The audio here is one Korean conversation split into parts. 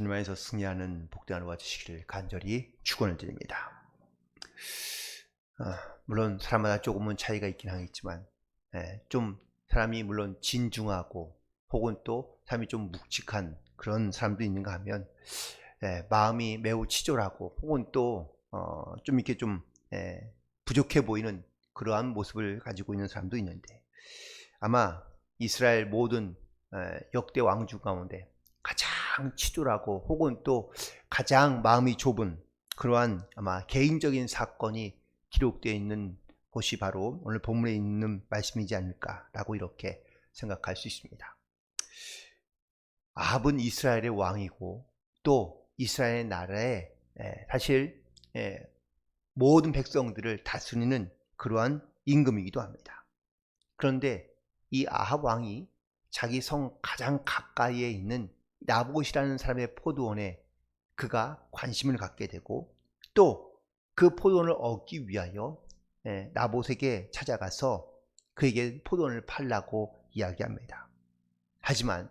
주님에서 승리하는 복된 하루가 되시기를 간절히 축원을 드립니다. 물론 사람마다 조금은 차이가 있긴 하겠지만 좀 사람이 물론 진중하고 혹은 또 사람이 좀 묵직한 그런 사람도 있는가 하면 마음이 매우 치졸하고 혹은 또 좀 이렇게 좀 부족해 보이는 그러한 모습을 가지고 있는 사람도 있는데, 아마 이스라엘 모든 역대 왕중 가운데 가장 치졸하고 혹은 또 가장 마음이 좁은 그러한 아마 개인적인 사건이 기록되어 있는 곳이 바로 오늘 본문에 있는 말씀이지 않을까라고 이렇게 생각할 수 있습니다. 아합은 이스라엘의 왕이고 또 이스라엘 나라의 사실 모든 백성들을 다스리는 그러한 임금이기도 합니다. 그런데 이 아합 왕이 자기 성 가장 가까이에 있는 나봇이라는 사람의 포도원에 그가 관심을 갖게 되고, 또 그 포도원을 얻기 위하여 나봇에게 찾아가서 그에게 포도원을 팔라고 이야기합니다. 하지만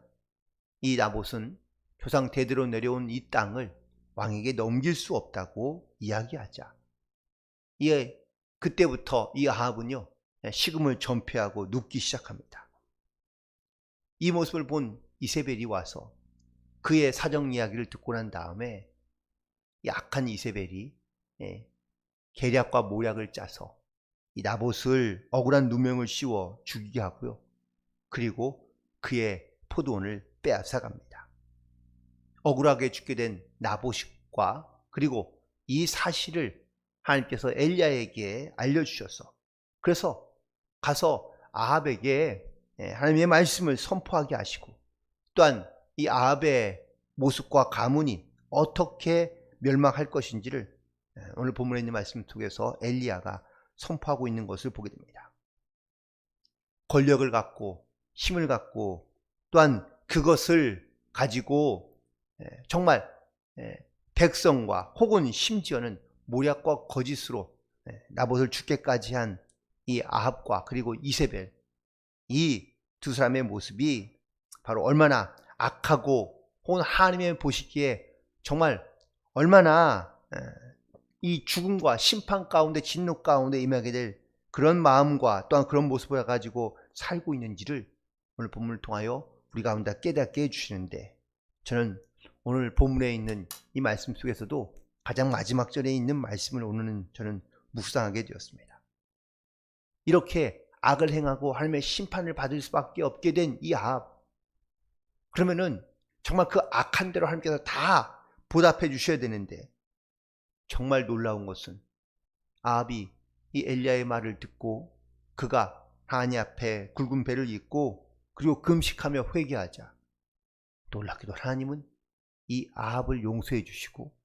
이 나봇은 조상 대대로 내려온 이 땅을 왕에게 넘길 수 없다고 이야기하자, 그때부터 이 아합은요 식음을 전폐하고 눕기 시작합니다. 이 모습을 본 이세벨이 와서 그의 사정 이야기를 듣고 난 다음에 약한 이세벨이 계략과 모략을 짜서 이 나봇을 억울한 누명을 씌워 죽이게 하고요, 그리고 그의 포도원을 빼앗아갑니다. 억울하게 죽게 된 나봇과 그리고 이 사실을 하나님께서 엘리야에게 알려주셔서, 그래서 가서 아합에게 하나님의 말씀을 선포하게 하시고, 또한 이 아합의 모습과 가문이 어떻게 멸망할 것인지를 오늘 본문에 있는 말씀 속에서 엘리야가 선포하고 있는 것을 보게 됩니다. 권력을 갖고 힘을 갖고 또한 그것을 가지고 정말 백성과 혹은 심지어는 모략과 거짓으로 나봇을 죽게까지 한 이 아합과 그리고 이세벨, 이 두 사람의 모습이 바로 얼마나 악하고 혹은 하나님의 보시기에 정말 얼마나 이 죽음과 심판 가운데 진노 가운데 임하게 될 그런 마음과 또한 그런 모습을 가지고 살고 있는지를 오늘 본문을 통하여 우리 가운데 깨닫게 해주시는데, 저는 오늘 본문에 있는 이 말씀 속에서도 가장 마지막 절에 있는 말씀을 오늘은 저는 묵상하게 되었습니다. 이렇게 악을 행하고 하나님의 심판을 받을 수밖에 없게 된 이 아합, 그러면은 정말 그 악한 대로 하나님께서 다 보답해 주셔야 되는데, 정말 놀라운 것은 아합이 이 엘리야의 말을 듣고 그가 하나님 앞에 굵은 배를 입고 그리고 금식하며 회개하자, 놀랍게도 하나님은 이 아합을 용서해 주시고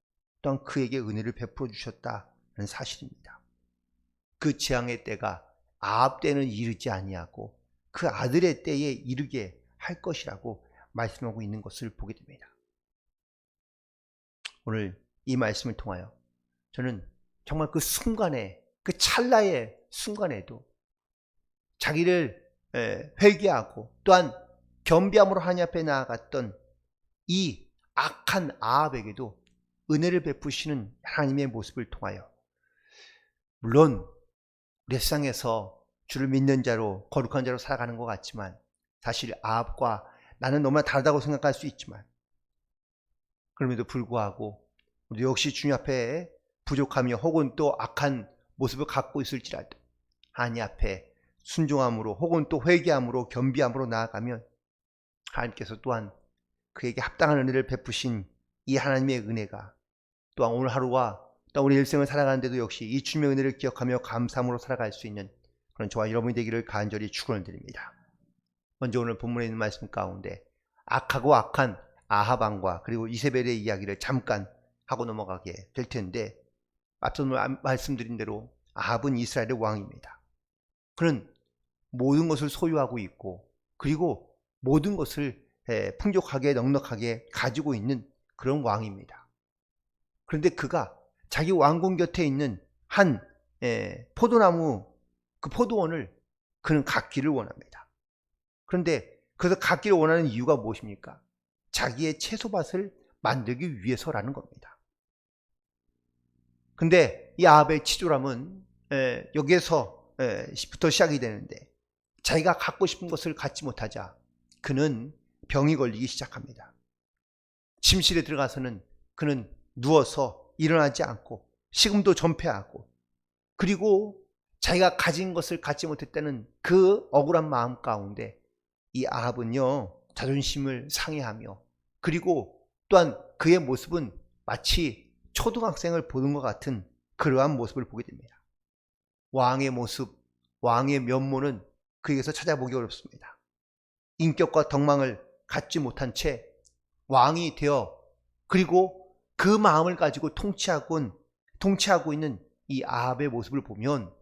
또한 그에게 은혜를 베풀어 주셨다는 사실입니다. 그 재앙의 때가 아합 때는 이르지 아니하고 그 아들의 때에 이르게 할 것이라고 말씀하고 있는 것을 보게 됩니다. 오늘 이 말씀을 통하여 저는 정말 그 순간에, 그 찰나의 순간에도 자기를 회개하고 또한 겸비함으로 하나님 앞에 나아갔던 이 악한 아합에게도 은혜를 베푸시는 하나님의 모습을 통하여, 물론 우리 세상에서 주를 믿는 자로 거룩한 자로 살아가는 것 같지만 사실 아합과 나는 너무나 다르다고 생각할 수 있지만, 그럼에도 불구하고 우리 역시 주님 앞에 부족하며 혹은 또 악한 모습을 갖고 있을지라도 하나님 앞에 순종함으로 혹은 또 회개함으로 겸비함으로 나아가면 하나님께서 또한 그에게 합당한 은혜를 베푸신 이 하나님의 은혜가 또한 오늘 하루와 또 우리 일생을 살아가는데도 역시 이 주님의 은혜를 기억하며 감사함으로 살아갈 수 있는 그런 저와 여러분이 되기를 간절히 축원을 드립니다. 먼저 오늘 본문에 있는 말씀 가운데 악하고 악한 아합 왕과 그리고 이세벨의 이야기를 잠깐 하고 넘어가게 될 텐데, 앞서 말씀드린 대로 아합은 이스라엘의 왕입니다. 그는 모든 것을 소유하고 있고 그리고 모든 것을 풍족하게 넉넉하게 가지고 있는 그런 왕입니다. 그런데 그가 자기 왕궁 곁에 있는 한 포도나무, 그 포도원을 그는 갖기를 원합니다. 그런데 그래서 갖기를 원하는 이유가 무엇입니까? 자기의 채소밭을 만들기 위해서라는 겁니다. 근데 이 아합의 치졸함은 여기에서부터 시작이 되는데, 자기가 갖고 싶은 것을 갖지 못하자 그는 병이 걸리기 시작합니다. 침실에 들어가서는 그는 누워서 일어나지 않고 식음도 전폐하고, 그리고 자기가 가진 것을 갖지 못했다는 그 억울한 마음 가운데 이 아합은요, 자존심을 상해하며, 그리고 또한 그의 모습은 마치 초등학생을 보는 것 같은 그러한 모습을 보게 됩니다. 왕의 모습, 왕의 면모는 그에게서 찾아보기 어렵습니다. 인격과 덕망을 갖지 못한 채 왕이 되어, 그리고 그 마음을 가지고 통치하고 있는 이 아합의 모습을 보면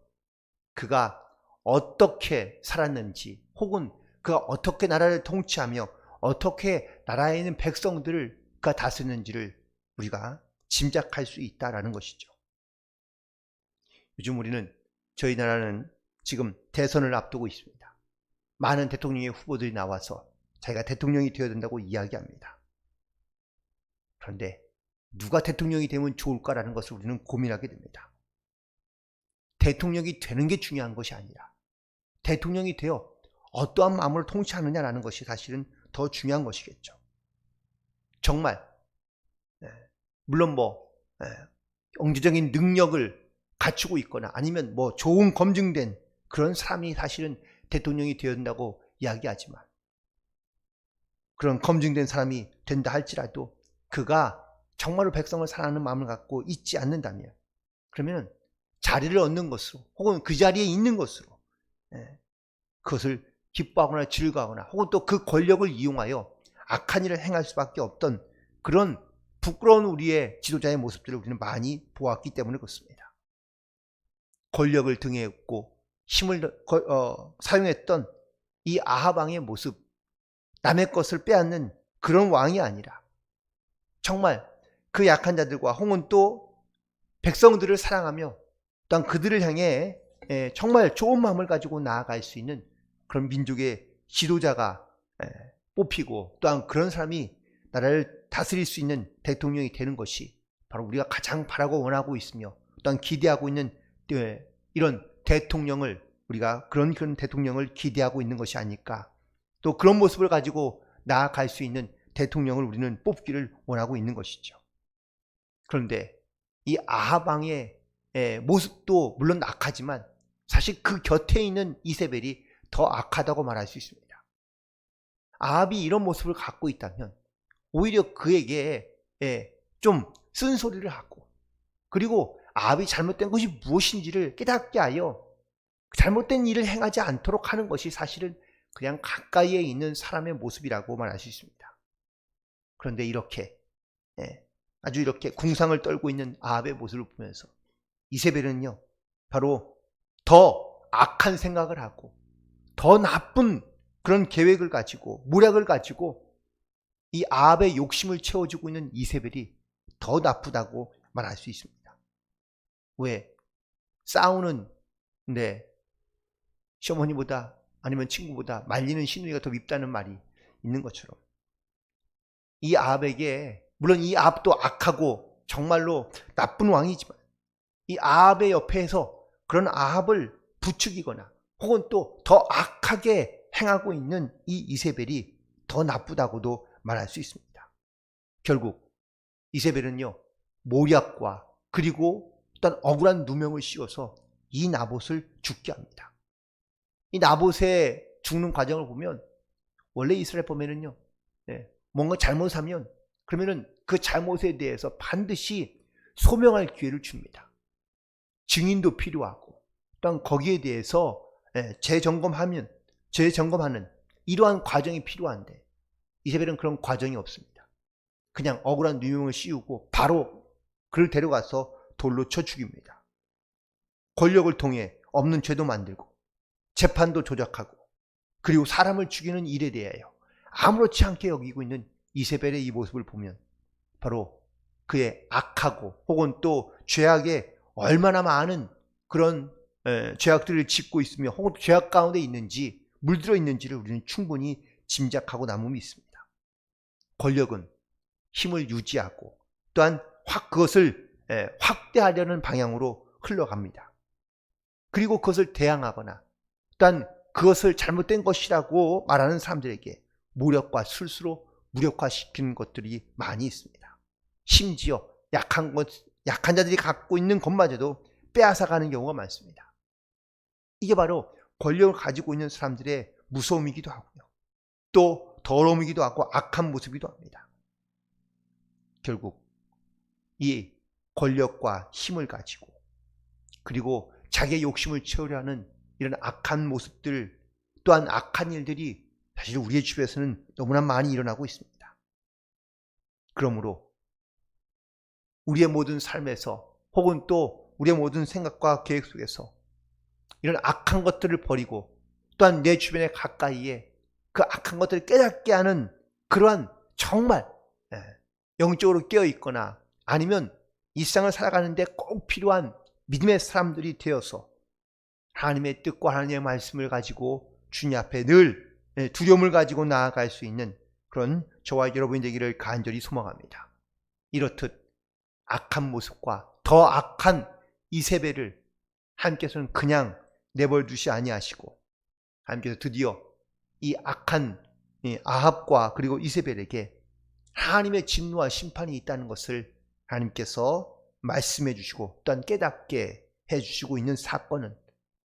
그가 어떻게 살았는지, 혹은 그가 어떻게 나라를 통치하며 어떻게 나라에 있는 백성들을 그가 다스렸는지를 우리가 짐작할 수 있다라는 것이죠. 요즘 저희 나라는 지금 대선을 앞두고 있습니다. 많은 대통령의 후보들이 나와서 자기가 대통령이 되어야 된다고 이야기합니다. 그런데 누가 대통령이 되면 좋을까라는 것을 우리는 고민하게 됩니다. 대통령이 되는 게 중요한 것이 아니라 대통령이 되어 어떠한 마음으로 통치하느냐라는 것이 사실은 더 중요한 것이겠죠. 정말 물론 경제적인 능력을 갖추고 있거나 아니면 좋은 검증된 그런 사람이 사실은 대통령이 되어야 된다고 이야기하지만, 그런 검증된 사람이 된다 할지라도 그가 정말로 백성을 사랑하는 마음을 갖고 있지 않는다면, 그러면 자리를 얻는 것으로, 혹은 그 자리에 있는 것으로 그것을 기뻐하거나 즐거워하거나, 혹은 또 그 권력을 이용하여 악한 일을 행할 수밖에 없던 그런 부끄러운 우리의 지도자의 모습들을 우리는 많이 보았기 때문에 그렇습니다. 권력을 등에 업고 힘을 사용했던 이 아합 왕의 모습, 남의 것을 빼앗는 그런 왕이 아니라 정말 그 약한 자들과, 혹은 또 백성들을 사랑하며 또한 그들을 향해 정말 좋은 마음을 가지고 나아갈 수 있는 그런 민족의 지도자가 뽑히고, 또한 그런 사람이 나라를 다스릴 수 있는 대통령이 되는 것이 바로 우리가 가장 바라고 원하고 있으며, 또한 기대하고 있는 이런 대통령을, 우리가 그런 대통령을 기대하고 있는 것이 아닐까. 또 그런 모습을 가지고 나아갈 수 있는 대통령을 우리는 뽑기를 원하고 있는 것이죠. 그런데 이 아합 왕의 모습도 물론 악하지만 사실 그 곁에 있는 이세벨이 더 악하다고 말할 수 있습니다. 아합이 이런 모습을 갖고 있다면 오히려 그에게 좀 쓴소리를 하고, 그리고 아합이 잘못된 것이 무엇인지를 깨닫게 하여 잘못된 일을 행하지 않도록 하는 것이 사실은 그냥 가까이에 있는 사람의 모습이라고 말할 수 있습니다. 그런데 이렇게 아주 이렇게 궁상을 떨고 있는 아합의 모습을 보면서 이세벨은요, 바로 더 악한 생각을 하고 더 나쁜 그런 계획을 가지고, 모략을 가지고 이 아합의 욕심을 채워주고 있는 이세벨이 더 나쁘다고 말할 수 있습니다. 왜? 싸우는 시어머니보다 아니면 친구보다 말리는 시누이가 더 밉다는 말이 있는 것처럼, 이 아합에게, 물론 이 아합도 악하고 정말로 나쁜 왕이지만, 이 아합의 옆에서 그런 아합을 부추기거나 혹은 또 더 악하게 행하고 있는 이 이세벨이 더 나쁘다고도 말할 수 있습니다. 결국 이세벨은요, 모략과 그리고 어떤 억울한 누명을 씌워서 이 나봇을 죽게 합니다. 이 나봇의 죽는 과정을 보면, 원래 이스라엘 보면은요, 뭔가 잘못하면 그러면은 그 잘못에 대해서 반드시 소명할 기회를 줍니다. 증인도 필요하고, 또한 거기에 대해서 재점검하는 이러한 과정이 필요한데, 이세벨은 그런 과정이 없습니다. 그냥 억울한 누명을 씌우고 바로 그를 데려가서 돌로 쳐 죽입니다. 권력을 통해 없는 죄도 만들고 재판도 조작하고, 그리고 사람을 죽이는 일에 대하여 아무렇지 않게 여기고 있는 이세벨의 이 모습을 보면 바로 그의 악하고 혹은 또 죄악에 얼마나 많은 그런 죄악들을 짓고 있으며, 혹은 죄악 가운데 있는지, 물들어 있는지를 우리는 충분히 짐작하고 남음이 있습니다. 권력은 힘을 유지하고 또한 그것을 확대하려는 방향으로 흘러갑니다. 그리고 그것을 대항하거나 또한 그것을 잘못된 것이라고 말하는 사람들에게 무력과 술수로 무력화시키는 것들이 많이 있습니다. 심지어 약한 자들이 갖고 있는 것마저도 빼앗아가는 경우가 많습니다. 이게 바로 권력을 가지고 있는 사람들의 무서움이기도 하고요. 또 더러움이기도 하고 악한 모습이기도 합니다. 결국 이 권력과 힘을 가지고 그리고 자기의 욕심을 채우려 하는 이런 악한 모습들 또한 악한 일들이 사실 우리의 주변에서는 너무나 많이 일어나고 있습니다. 그러므로 우리의 모든 삶에서 혹은 또 우리의 모든 생각과 계획 속에서 이런 악한 것들을 버리고 또한 내 주변에 가까이에 그 악한 것들을 깨닫게 하는 그러한 정말 영적으로 깨어있거나 아니면 이 세상을 살아가는데 꼭 필요한 믿음의 사람들이 되어서 하나님의 뜻과 하나님의 말씀을 가지고 주님 앞에 늘 두려움을 가지고 나아갈 수 있는 그런 저와 여러분이 되기를 간절히 소망합니다. 이렇듯 악한 모습과 더 악한 이세벨을 하나님께서는 그냥 내버려두시 아니하시고 하나님께서 드디어 이 악한 아합과 그리고 이세벨에게 하나님의 진노와 심판이 있다는 것을 하나님께서 말씀해 주시고 또한 깨닫게 해주시고 있는 사건은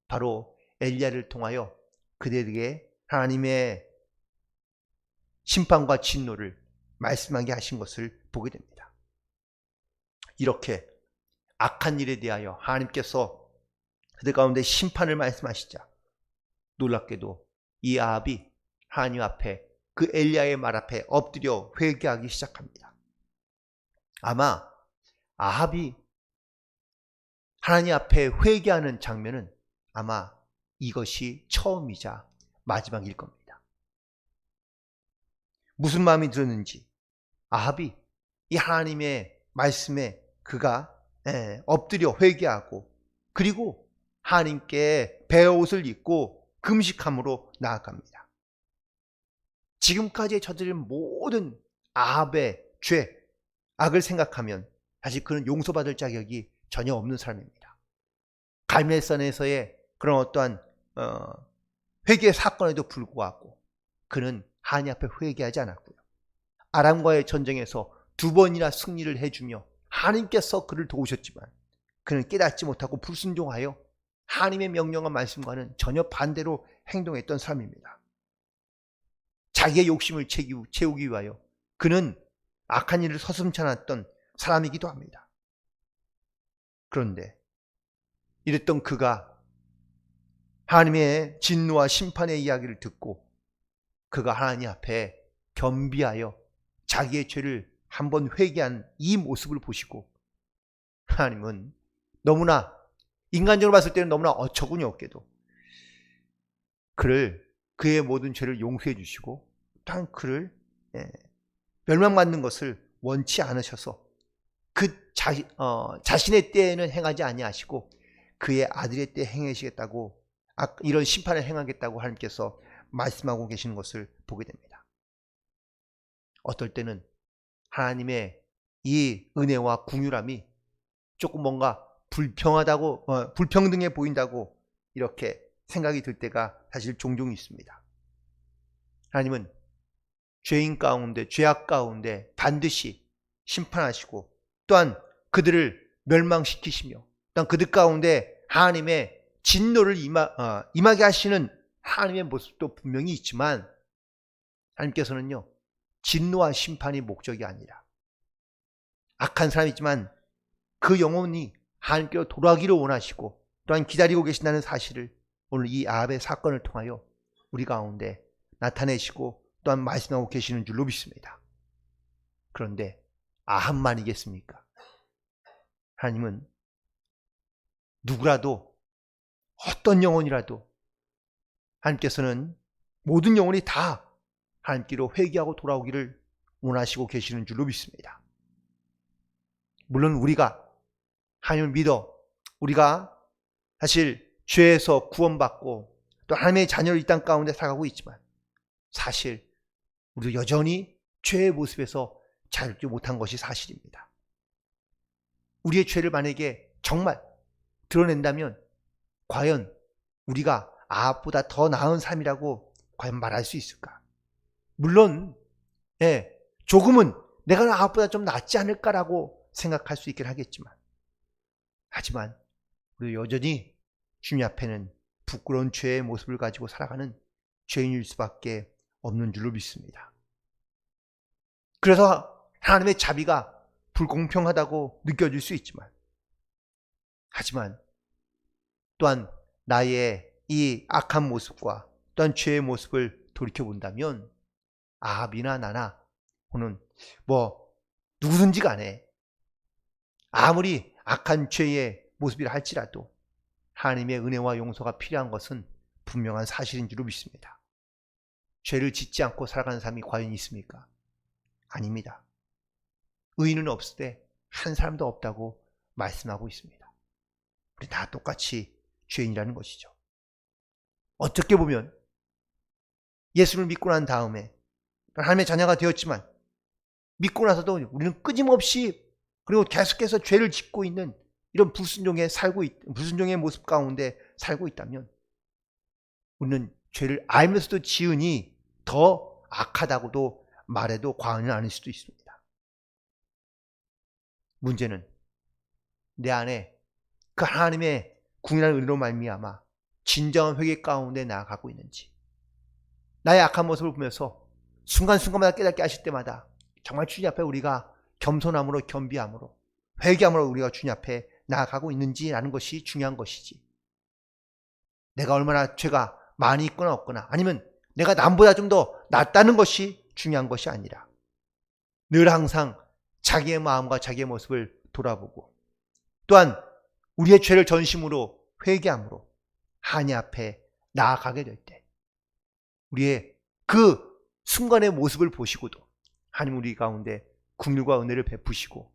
바로 엘리야를 통하여 그들에게 하나님의 심판과 진노를 말씀하게 하신 것을 보게 됩니다. 이렇게 악한 일에 대하여 하나님께서 그들 가운데 심판을 말씀하시자 놀랍게도 이 아합이 하나님 앞에 그 엘리야의 말 앞에 엎드려 회개하기 시작합니다. 아마 아합이 하나님 앞에 회개하는 장면은 아마 이것이 처음이자 마지막일 겁니다. 무슨 마음이 들었는지 아합이 이 하나님의 말씀에 그가 엎드려 회개하고 그리고 하나님께 베옷을 입고 금식함으로 나아갑니다. 지금까지 저지른 모든 아합의 죄, 악을 생각하면 사실 그는 용서받을 자격이 전혀 없는 사람입니다. 갈멜산에서의 그런 어떠한 회개 사건에도 불구하고 그는 하나님 앞에 회개하지 않았고요. 아람과의 전쟁에서 2번이나 승리를 해주며 하나님께서 그를 도우셨지만 그는 깨닫지 못하고 불순종하여 하나님의 명령과 말씀과는 전혀 반대로 행동했던 사람입니다. 자기의 욕심을 채우기 위하여 그는 악한 일을 서슴지 않았던 사람이기도 합니다. 그런데 이랬던 그가 하나님의 진노와 심판의 이야기를 듣고 그가 하나님 앞에 겸비하여 자기의 죄를 한번 회개한 이 모습을 보시고 하나님은 너무나 인간적으로 봤을 때는 너무나 어처구니 없게도 그의 모든 죄를 용서해 주시고 또한 그를 멸망받는 것을 원치 않으셔서 자신의 때에는 행하지 아니하시고 그의 아들의 때에 행하시겠다고 이런 심판을 행하겠다고 하나님께서 말씀하고 계시는 것을 보게 됩니다. 어떨 때는 하나님의 이 은혜와 긍휼함이 조금 뭔가 불평등해 보인다고 이렇게 생각이 들 때가 사실 종종 있습니다. 하나님은 죄인 가운데 죄악 가운데 반드시 심판하시고 또한 그들을 멸망시키시며 또한 그들 가운데 하나님의 진노를 임하게 하시는 하나님의 모습도 분명히 있지만 하나님께서는요 진노와 심판이 목적이 아니라 악한 사람이지만 그 영혼이 하나님께로 돌아가기를 원하시고 또한 기다리고 계신다는 사실을 오늘 이 아합의 사건을 통하여 우리 가운데 나타내시고 또한 말씀하고 계시는 줄로 믿습니다. 그런데 아합만이겠습니까? 하나님은 누구라도 어떤 영혼이라도 하나님께서는 모든 영혼이 다 하나님께로 회개하고 돌아오기를 원하시고 계시는 줄로 믿습니다. 물론 우리가 하나님을 믿어 우리가 사실 죄에서 구원받고 또 하나님의 자녀를 이 땅 가운데 살아가고 있지만 사실 우리도 여전히 죄의 모습에서 자유롭지 못한 것이 사실입니다. 우리의 죄를 만약에 정말 드러낸다면 과연 우리가 아합보다 더 나은 삶이라고 과연 말할 수 있을까? 물론 조금은 내가 아합보다 좀 낫지 않을까라고 생각할 수 있긴 하겠지만, 하지만 우리 여전히 주님 앞에는 부끄러운 죄의 모습을 가지고 살아가는 죄인일 수밖에 없는 줄로 믿습니다. 그래서 하나님의 자비가 불공평하다고 느껴질 수 있지만, 하지만 또한 나의 이 악한 모습과 또한 죄의 모습을 돌이켜본다면 아합이나 나나 혹은 누구든지 간에 아무리 악한 죄의 모습이라 할지라도 하나님의 은혜와 용서가 필요한 것은 분명한 사실인 줄로 믿습니다. 죄를 짓지 않고 살아가는 사람이 과연 있습니까? 아닙니다. 의인은 없으되 한 사람도 없다고 말씀하고 있습니다. 우리 다 똑같이 죄인이라는 것이죠. 어떻게 보면 예수를 믿고 난 다음에 하나님의 자녀가 되었지만, 믿고 나서도 우리는 끊임없이 그리고 계속해서 죄를 짓고 있는 이런 불순종의 모습 가운데 살고 있다면, 우리는 죄를 알면서도 지으니 더 악하다고도 말해도 과언은 아닐 수도 있습니다. 문제는 내 안에 그 하나님의 궁일한 은혜로 말미암아 진정한 회개 가운데 나아가고 있는지, 나의 악한 모습을 보면서 순간순간마다 깨닫게 하실 때마다 정말 주님 앞에 우리가 겸손함으로, 겸비함으로, 회개함으로 우리가 주님 앞에 나아가고 있는지라는 것이 중요한 것이지, 내가 얼마나 죄가 많이 있거나 없거나 아니면 내가 남보다 좀 더 낫다는 것이 중요한 것이 아니라 늘 항상 자기의 마음과 자기의 모습을 돌아보고 또한 우리의 죄를 전심으로 회개함으로 하나님 앞에 나아가게 될 때 우리의 그 순간의 모습을 보시고도 하나님 우리 가운데 긍휼과 은혜를 베푸시고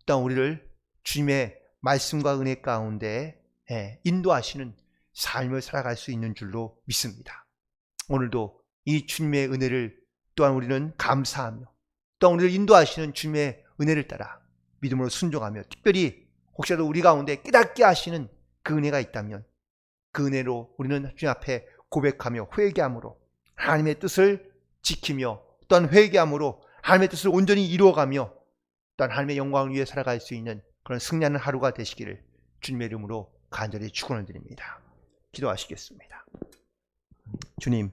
또한 우리를 주님의 말씀과 은혜 가운데 인도하시는 삶을 살아갈 수 있는 줄로 믿습니다. 오늘도 이 주님의 은혜를 또한 우리는 감사하며 또한 우리를 인도하시는 주님의 은혜를 따라 믿음으로 순종하며, 특별히 혹시라도 우리 가운데 깨닫게 하시는 그 은혜가 있다면 그 은혜로 우리는 주님 앞에 고백하며 회개함으로 하나님의 뜻을 지키며 또한 회개함으로 하나님의 뜻을 온전히 이루어가며 또한 하나님의 영광을 위해 살아갈 수 있는 그런 승리하는 하루가 되시기를 주님의 이름으로 간절히 축원을 드립니다. 기도하시겠습니다. 주님,